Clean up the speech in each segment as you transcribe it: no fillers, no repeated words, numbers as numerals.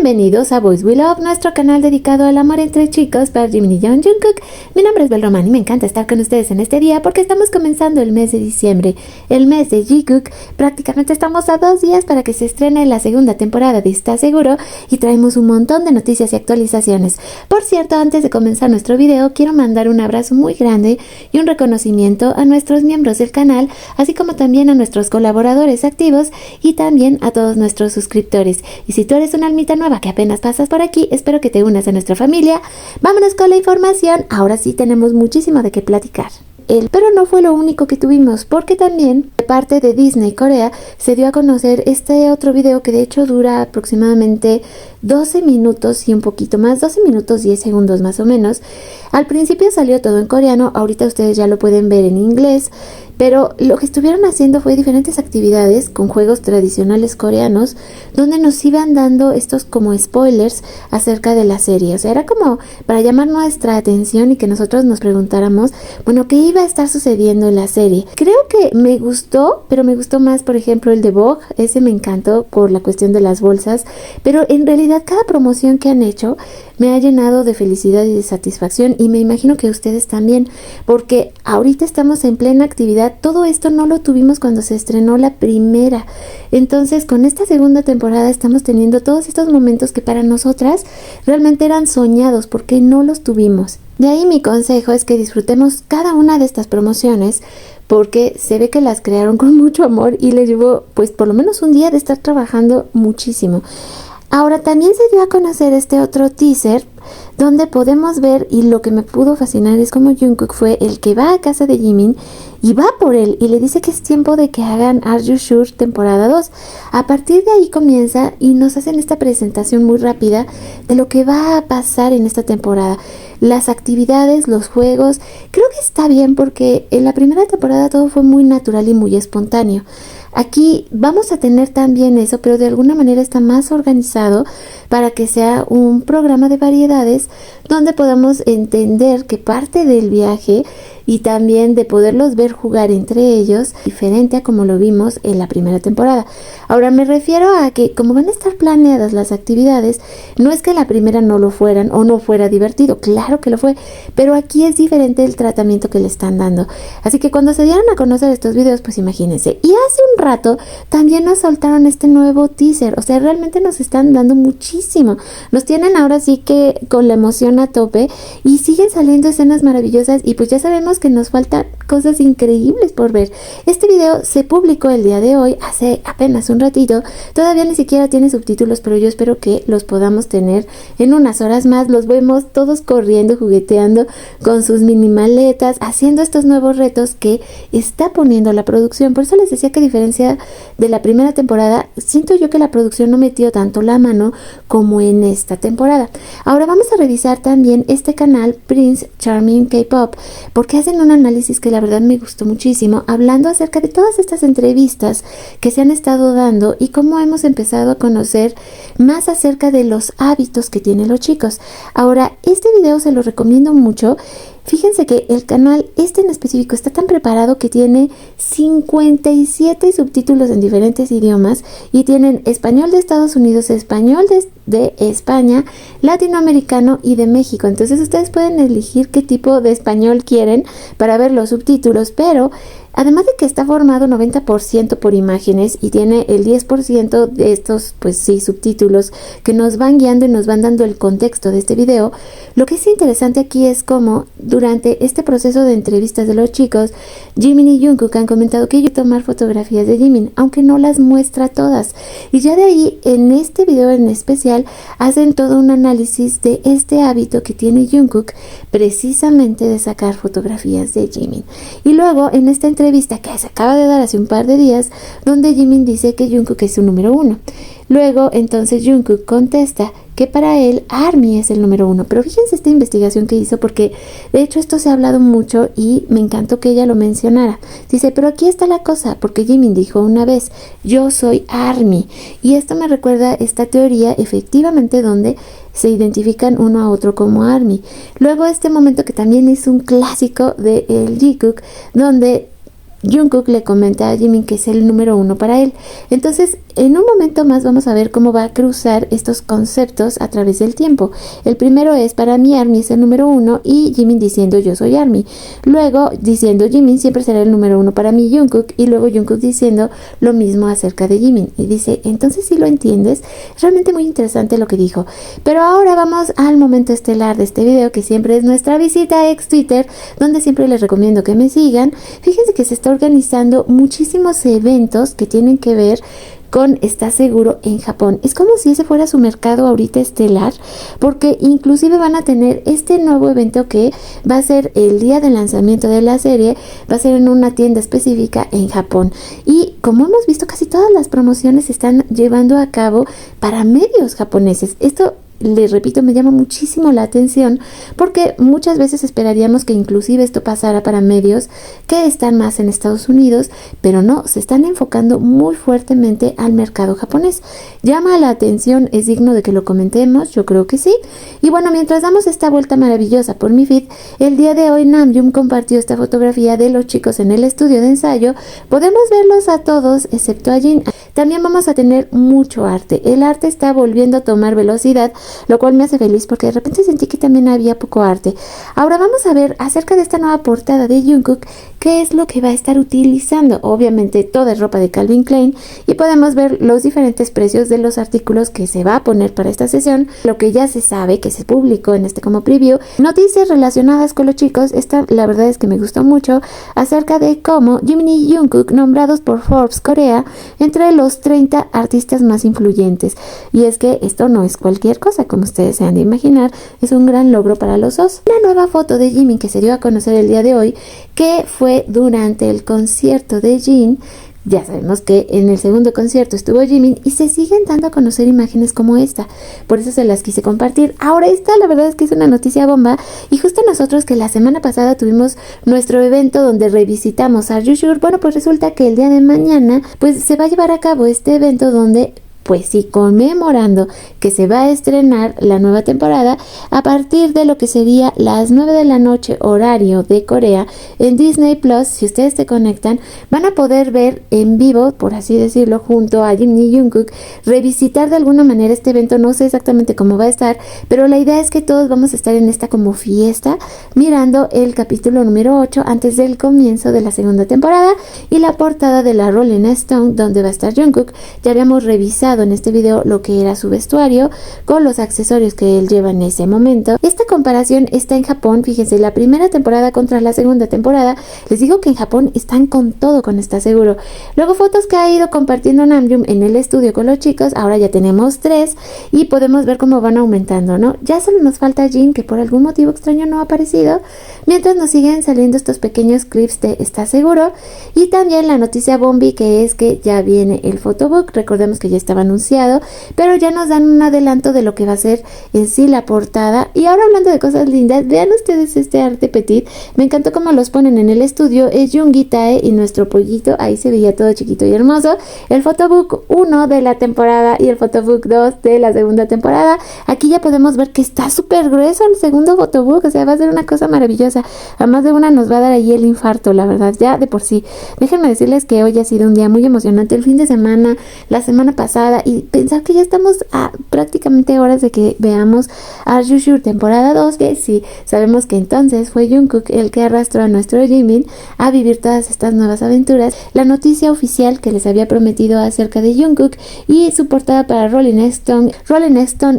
Bienvenidos a Boys We Love, nuestro canal dedicado al amor entre chicos para Jimin y Jungkook. Mi nombre es Bel Román y me encanta estar con ustedes en este día porque estamos comenzando el mes de diciembre, el mes de Jikook. Prácticamente estamos a 2 días para que se estrene la segunda temporada de Está Seguro y traemos un montón de noticias y actualizaciones. Por cierto, antes de comenzar nuestro video, quiero mandar un abrazo muy grande y un reconocimiento a nuestros miembros del canal, así como también a nuestros colaboradores activos y también a todos nuestros suscriptores. Y si tú eres una almita nueva que apenas pasas por aquí, espero que te unas a nuestra familia. Vámonos con la información. Ahora sí tenemos muchísimo de qué platicar. Pero no fue lo único que tuvimos, porque también de parte de Disney Corea se dio a conocer este otro video que de hecho dura aproximadamente 12 minutos y un poquito más, 12 minutos 10 segundos más o menos. Al principio salió todo en coreano, ahorita ustedes ya lo pueden ver en inglés, pero lo que estuvieron haciendo fue diferentes actividades con juegos tradicionales coreanos donde nos iban dando estos como spoilers acerca de la serie. O sea, era como para llamar nuestra atención y que nosotros nos preguntáramos, bueno, ¿qué iba a estar sucediendo en la serie? Creo que me gustó, pero me gustó más, por ejemplo, el de Vogue. Ese me encantó por la cuestión de las bolsas, pero en realidad cada promoción que han hecho me ha llenado de felicidad y de satisfacción, y me imagino que ustedes también, porque ahorita estamos en plena actividad. Todo esto no lo tuvimos cuando se estrenó la primera. Entonces, con esta segunda temporada estamos teniendo todos estos momentos que para nosotras realmente eran soñados porque no los tuvimos. De ahí mi consejo es que disfrutemos cada una de estas promociones, porque se ve que las crearon con mucho amor y les llevó pues por lo menos un día de estar trabajando muchísimo. Ahora también se dio a conocer este otro teaser donde podemos ver, y lo que me pudo fascinar es como Jungkook fue el que va a casa de Jimin y va por él y le dice que es tiempo de que hagan Are You Sure temporada 2. A partir de ahí comienza y nos hacen esta presentación muy rápida de lo que va a pasar en esta temporada. Las actividades, los juegos, creo que está bien porque en la primera temporada todo fue muy natural y muy espontáneo. Aquí vamos a tener también eso, pero de alguna manera está más organizado para que sea un programa de variedades donde podamos entender que parte del viaje y también de poderlos ver jugar entre ellos, diferente a como lo vimos en la primera temporada. Ahora me refiero a que como van a estar planeadas las actividades, no es que la primera no lo fueran o no fuera divertido, claro que lo fue, pero aquí es diferente el tratamiento que le están dando. Así que cuando se dieron a conocer estos videos, pues imagínense. Y hace un rato también nos soltaron este nuevo teaser, o sea, realmente nos están dando muchísimo. Nos tienen ahora sí que con la emoción a tope y siguen saliendo escenas maravillosas y pues ya sabemos que nos faltan cosas increíbles por ver. Este video se publicó el día de hoy, hace apenas un ratito. Todavía ni siquiera tiene subtítulos, pero yo espero que los podamos tener en unas horas más. Los vemos todos corriendo, jugueteando con sus mini maletas, haciendo estos nuevos retos que está poniendo la producción. Por eso les decía que a diferencia de la primera temporada, siento yo que la producción no metió tanto la mano como en esta temporada. Ahora vamos a revisar también este canal Prince Charming K-Pop, porque hacen un análisis que la verdad me gustó muchísimo, hablando acerca de todas estas entrevistas que se han estado dando y cómo hemos empezado a conocer más acerca de los hábitos que tienen los chicos. Ahora, este video se lo recomiendo mucho. Fíjense que el canal en específico está tan preparado que tiene 57 subtítulos en diferentes idiomas y tienen español de Estados Unidos, español de España, latinoamericano y de México. Entonces ustedes pueden elegir qué tipo de español quieren para ver los subtítulos, pero además de que está formado 90% por imágenes y tiene el 10% de estos, pues sí, subtítulos que nos van guiando y nos van dando el contexto de este video, lo que es interesante aquí es cómo durante este proceso de entrevistas de los chicos, Jimin y Jungkook han comentado que ellos tomar fotografías de Jimin, aunque no las muestra todas. Y ya de ahí, en este video en especial, hacen todo un análisis de este hábito que tiene Jungkook, precisamente de sacar fotografías de Jimin. Y luego, en esta entrevista que se acaba de dar hace un par de días, donde Jimin dice que Jungkook es su número 1. Luego, entonces Jungkook contesta que para él ARMY es el número 1. Pero fíjense esta investigación que hizo, porque de hecho esto se ha hablado mucho y me encantó que ella lo mencionara. Dice, pero aquí está la cosa, porque Jimin dijo una vez, yo soy ARMY. Y esto me recuerda esta teoría efectivamente donde se identifican uno a otro como ARMY. Luego este momento que también es un clásico de el Jikook, donde Jungkook le comenta a Jimin que es el número 1 para él. Entonces, en un momento más vamos a ver cómo va a cruzar estos conceptos a través del tiempo. El primero es: para mí ARMY es el número 1, y Jimin diciendo yo soy ARMY. Luego diciendo Jimin siempre será el número 1 para mí Jungkook, y luego Jungkook diciendo lo mismo acerca de Jimin. Y dice, entonces si lo entiendes. Es realmente muy interesante lo que dijo. Pero ahora vamos al momento estelar de este video, que siempre es nuestra visita a ex Twitter, donde siempre les recomiendo que me sigan. Fíjense que se está organizando muchísimos eventos que tienen que ver con Está Seguro en Japón. Es como si ese fuera su mercado ahorita estelar, porque inclusive van a tener este nuevo evento que va a ser el día del lanzamiento de la serie, va a ser en una tienda específica en Japón. Y como hemos visto, casi todas las promociones se están llevando a cabo para medios japoneses. Esto, les repito, me llama muchísimo la atención, porque muchas veces esperaríamos que inclusive esto pasara para medios que están más en Estados Unidos, pero no, se están enfocando muy fuertemente al mercado japonés. Llama la atención, es digno de que lo comentemos, yo creo que sí. Y bueno, mientras damos esta vuelta maravillosa por mi feed, el día de hoy Namjoon compartió esta fotografía de los chicos en el estudio de ensayo. Podemos verlos a todos excepto a Jin. También vamos a tener mucho arte. El arte está volviendo a tomar velocidad, lo cual me hace feliz porque de repente sentí que también había poco arte. Ahora vamos a ver acerca de esta nueva portada de Jungkook, qué es lo que va a estar utilizando. Obviamente toda es ropa de Calvin Klein, y podemos ver los diferentes precios de los artículos que se va a poner para esta sesión, lo que ya se sabe, que se publicó en este como preview. Noticias relacionadas con los chicos, esta la verdad es que me gustó mucho, acerca de cómo Jimin y Jungkook nombrados por Forbes Corea entre los 30 artistas más influyentes. Y es que esto no es cualquier cosa, como ustedes se han de imaginar, es un gran logro para los dos. Una nueva foto de Jimin que se dio a conocer el día de hoy, que fue durante el concierto de Jin. Ya sabemos que en el segundo concierto estuvo Jimin, y se siguen dando a conocer imágenes como esta, por eso se las quise compartir. Ahora esta la verdad es que es una noticia bomba, y justo nosotros que la semana pasada tuvimos nuestro evento donde revisitamos Are You Sure, bueno, pues resulta que el día de mañana pues se va a llevar a cabo este evento donde, pues sí, conmemorando que se va a estrenar la nueva temporada a partir de lo que sería las 9 de la noche horario de Corea en Disney Plus. Si ustedes se conectan, van a poder ver en vivo, por así decirlo, junto a Jimin y Jungkook, revisitar de alguna manera este evento. No sé exactamente cómo va a estar, pero la idea es que todos vamos a estar en esta como fiesta, mirando el capítulo número 8 antes del comienzo de la segunda temporada, y la portada de la Rolling Stone donde va a estar Jungkook. Ya habíamos revisado en este video lo que era su vestuario con los accesorios que él lleva en ese momento. Esta comparación está en Japón. Fíjense, la primera temporada contra la segunda temporada. Les digo que en Japón están con todo con Está Seguro. Luego fotos que ha ido compartiendo Namjoon en el estudio con los chicos. Ahora ya tenemos 3 y podemos ver cómo van aumentando, ¿no? Ya solo nos falta Jin, que por algún motivo extraño no ha aparecido, mientras nos siguen saliendo estos pequeños clips de Está Seguro. Y también la noticia bombi, que es que ya viene el photobook. Recordemos que ya estaban anunciado, pero ya nos dan un adelanto de lo que va a ser en sí la portada. Y ahora, hablando de cosas lindas, vean ustedes este arte petit. Me encantó cómo los ponen en el estudio. Es Yoongi Tae y nuestro pollito, ahí se veía todo chiquito y hermoso. El photobook 1 de la temporada y el photobook 2 de la segunda temporada. Aquí ya podemos ver que está súper grueso el segundo photobook, o sea, va a ser una cosa maravillosa. A más de una nos va a dar ahí el infarto, la verdad, ya de por sí. Déjenme decirles que hoy ha sido un día muy emocionante. El fin de semana, la semana pasada, y pensar que ya estamos a prácticamente horas de que veamos Are You Sure temporada 2, que sí, sabemos que entonces fue Jungkook el que arrastró a nuestro Jimin a vivir todas estas nuevas aventuras. La noticia oficial que les había prometido acerca de Jungkook y su portada para Rolling Stone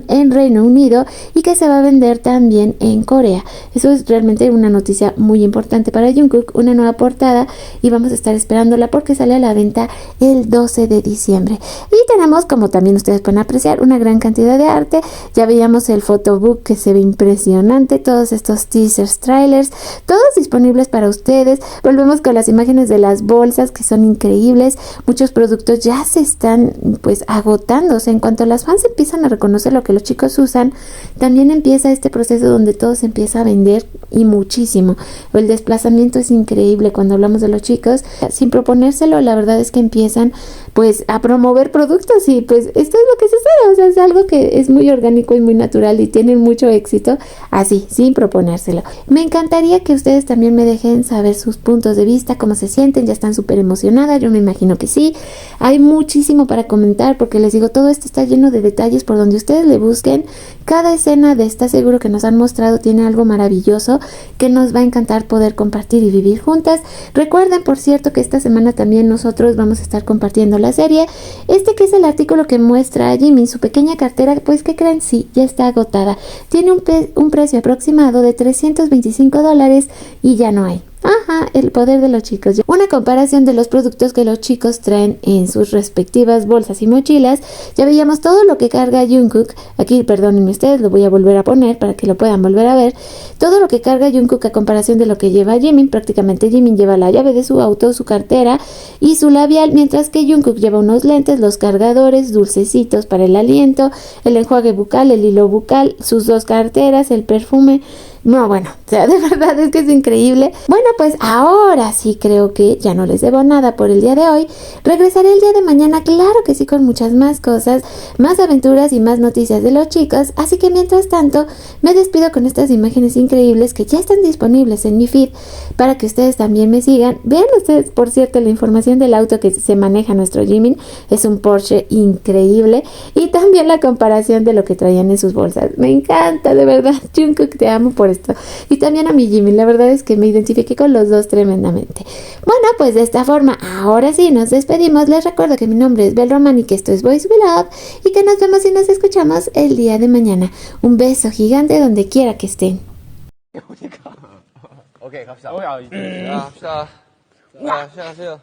en Reino Unido, y que se va a vender también en Corea. Eso es realmente una noticia muy importante para Jungkook, una nueva portada, y vamos a estar esperándola porque sale a la venta el 12 de diciembre. Y tenemos, como también ustedes pueden apreciar, una gran cantidad de arte. Ya veíamos el photobook que se ve impresionante, todos estos teasers, trailers, todos disponibles para ustedes. Volvemos con las imágenes de las bolsas que son increíbles. Muchos productos ya se están pues agotándose. En cuanto las fans empiezan a reconocer lo que los chicos usan, también empieza este proceso donde todo se empieza a vender, y muchísimo. El desplazamiento es increíble cuando hablamos de los chicos. Sin proponérselo, la verdad es que empiezan pues a promover productos, y pues esto es lo que sucede. O sea, es algo que es muy orgánico y muy natural y tienen mucho éxito así, sin proponérselo. Me encantaría que ustedes también me dejen saber sus puntos de vista, cómo se sienten, ya están súper emocionadas, yo me imagino que sí. Hay muchísimo para comentar porque les digo, todo esto está lleno de detalles por donde ustedes le busquen. Cada escena de Está Seguro que nos han mostrado tiene algo maravilloso que nos va a encantar poder compartir y vivir juntas. Recuerden, por cierto, que esta semana también nosotros vamos a estar compartiendo la serie. Que es el artículo que muestra a Jimin su pequeña cartera, pues ¿qué creen? Sí, ya está agotada. Tiene un precio aproximado de $325 y ya no hay. Ajá, el poder de los chicos. Una comparación de los productos que los chicos traen en sus respectivas bolsas y mochilas. Ya veíamos todo lo que carga Jungkook. Aquí, perdónenme ustedes, lo voy a volver a poner para que lo puedan volver a ver. Todo lo que carga Jungkook a comparación de lo que lleva Jimin. Prácticamente Jimin lleva la llave de su auto, su cartera y su labial, mientras que Jungkook lleva unos lentes, los cargadores, dulcecitos para el aliento, el enjuague bucal, el hilo bucal, sus 2 carteras, el perfume. No, bueno, o sea, de verdad es que es increíble. Bueno, pues ahora sí creo que ya no les debo nada por el día de hoy. Regresaré el día de mañana, claro que sí, con muchas más cosas, más aventuras y más noticias de los chicos. Así que mientras tanto, me despido con estas imágenes increíbles que ya están disponibles en mi feed para que ustedes también me sigan. Vean ustedes, por cierto, la información del auto que se maneja nuestro Jimin. Es un Porsche increíble. Y también la comparación de lo que traían en sus bolsas. Me encanta, de verdad. Jungkook, te amo por esto. Y también a mi Jimmy, la verdad es que me identifiqué con los dos tremendamente. Bueno, pues de esta forma, ahora sí nos despedimos. Les recuerdo que mi nombre es Bel Román y que esto es Voice We Love y que nos vemos y nos escuchamos el día de mañana. Un beso gigante donde quiera que estén. 오케이 갑시다. 갑시다. 자, 시작하세요.